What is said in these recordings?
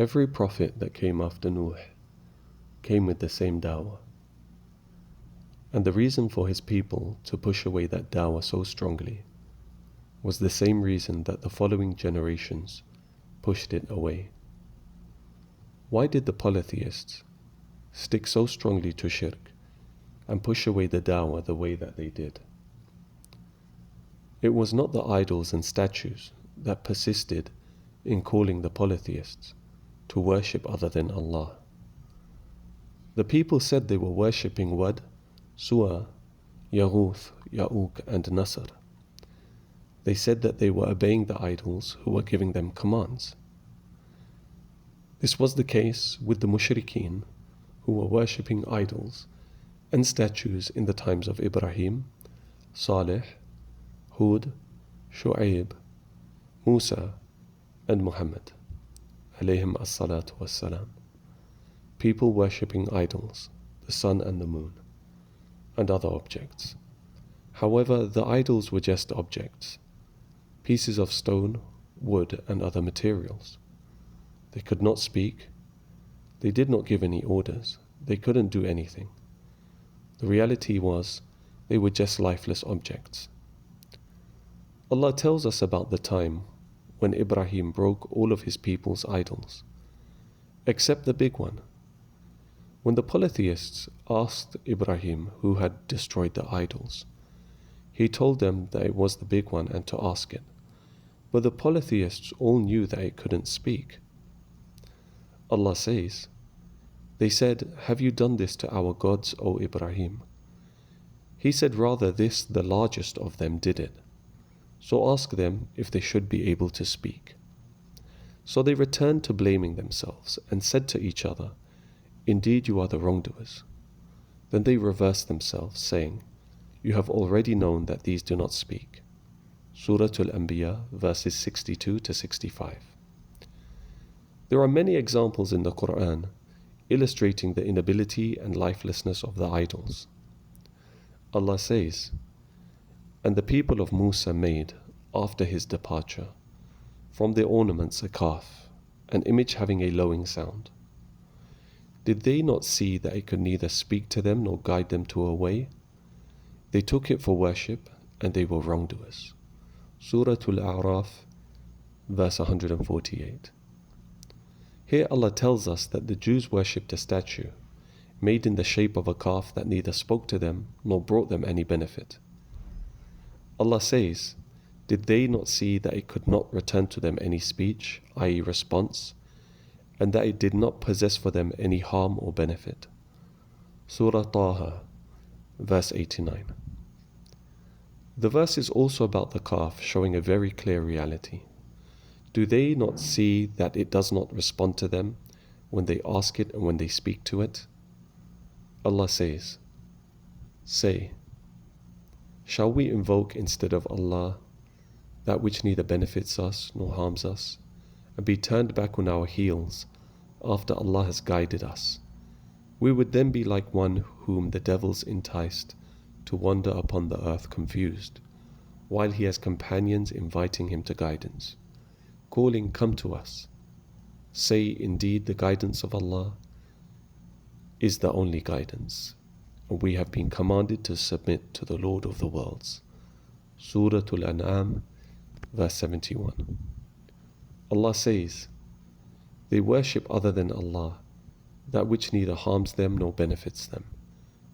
Every prophet that came after Nuh came with the same dawah. And the reason for his people to push away that dawah so strongly was the same reason that the following generations pushed it away. Why did the polytheists stick so strongly to shirk and push away the dawah the way that they did? It was not the idols and statues that persisted in calling the polytheists to worship other than Allah. The people said they were worshipping Wad, Suwa, Yaghuth, Ya'uq and Nasr. They said that they were obeying the idols who were giving them commands. This was the case with the mushrikeen who were worshipping idols and statues in the times of Ibrahim, Salih, Hud, Shu'aib, Musa and Muhammad alayhim as-salatu was-salam. People worshipping idols, the sun and the moon, and other objects. However, the idols were just objects, pieces of stone, wood and other materials. They could not speak, they did not give any orders, they couldn't do anything. The reality was, they were just lifeless objects. Allah tells us about the time when Ibrahim broke all of his people's idols, except the big one. When the polytheists asked Ibrahim who had destroyed the idols, he told them that it was the big one and to ask it. But the polytheists all knew that it couldn't speak. Allah says, they said, "Have you done this to our gods, O Ibrahim?" He said, "Rather this, the largest of them, did it. So ask them if they should be able to speak." So they returned to blaming themselves and said to each other, "Indeed you are the wrongdoers." Then they reversed themselves, saying, "You have already known that these do not speak." Surah Al-Anbiya, verses 62 to 65. There are many examples in the Quran illustrating the inability and lifelessness of the idols. Allah says, "And the people of Musa made, after his departure, from their ornaments a calf, an image having a lowing sound. Did they not see that it could neither speak to them nor guide them to a way? They took it for worship, and they were wrongdoers." Surah Al-A'raf, verse 148. Here Allah tells us that the Jews worshipped a statue, made in the shape of a calf that neither spoke to them nor brought them any benefit. Allah says, did they not see that it could not return to them any speech, i.e. response, and that it did not possess for them any harm or benefit? Surah Taha, verse 89. The verse is also about the calf, showing a very clear reality. Do they not see that it does not respond to them when they ask it and when they speak to it? Allah says, "Say, shall we invoke instead of Allah that which neither benefits us nor harms us, and be turned back on our heels after Allah has guided us? We would then be like one whom the devils enticed to wander upon the earth confused, while he has companions inviting him to guidance, calling, 'Come to us.' Say, indeed the guidance of Allah is the only guidance, and we have been commanded to submit to the Lord of the worlds." Surah Al-An'am, verse 71. Allah says, they worship other than Allah, that which neither harms them nor benefits them,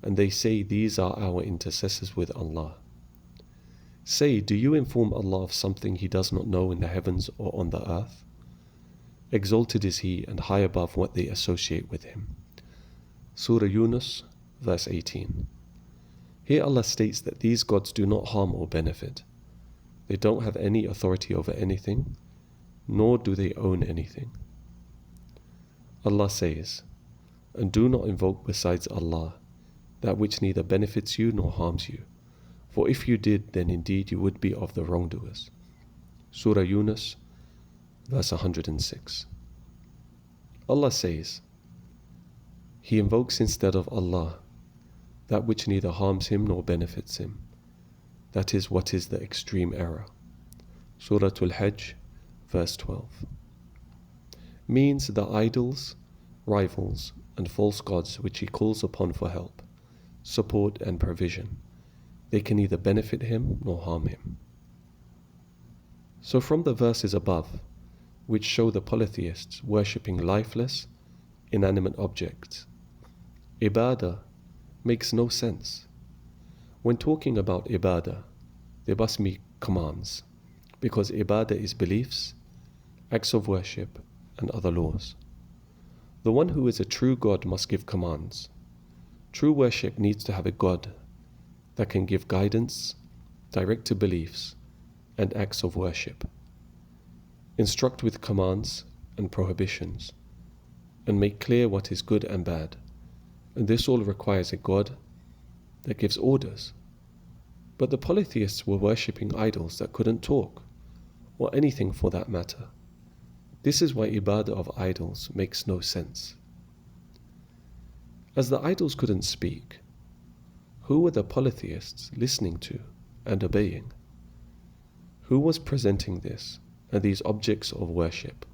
and they say these are our intercessors with Allah. Say, do you inform Allah of something He does not know in the heavens or on the earth? Exalted is He and high above what they associate with Him. Surah Yunus, verse 18. Here Allah states that these gods do not harm or benefit. They don't have any authority over anything, nor do they own anything. Allah says, and do not invoke besides Allah that which neither benefits you nor harms you, for if you did, then indeed you would be of the wrongdoers. Surah Yunus, verse 106. Allah says, he invokes instead of Allah that which neither harms him nor benefits him. That is what is the extreme error. Surah Al-Hajj, verse 12. means the idols, rivals, and false gods which he calls upon for help, support, and provision. They can neither benefit him nor harm him. So from the verses above, which show the polytheists worshipping lifeless, inanimate objects, ibadah makes no sense. When talking about ibadah, there must be commands, because ibadah is beliefs, acts of worship, and other laws. The one who is a true God must give commands. True worship needs to have a God that can give guidance, direct to beliefs, and acts of worship, instruct with commands and prohibitions, and make clear what is good and bad. And this all requires a God that gives orders. But the polytheists were worshipping idols that couldn't talk, or anything for that matter. This is why ibadah of idols makes no sense. As the idols couldn't speak, who were the polytheists listening to and obeying? Who was presenting this and these objects of worship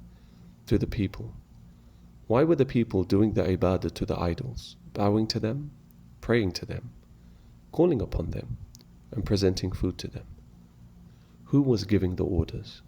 to the people? Why were the people doing the ibadah to the idols, bowing to them, praying to them, calling upon them, and presenting food to them? Who was giving the orders?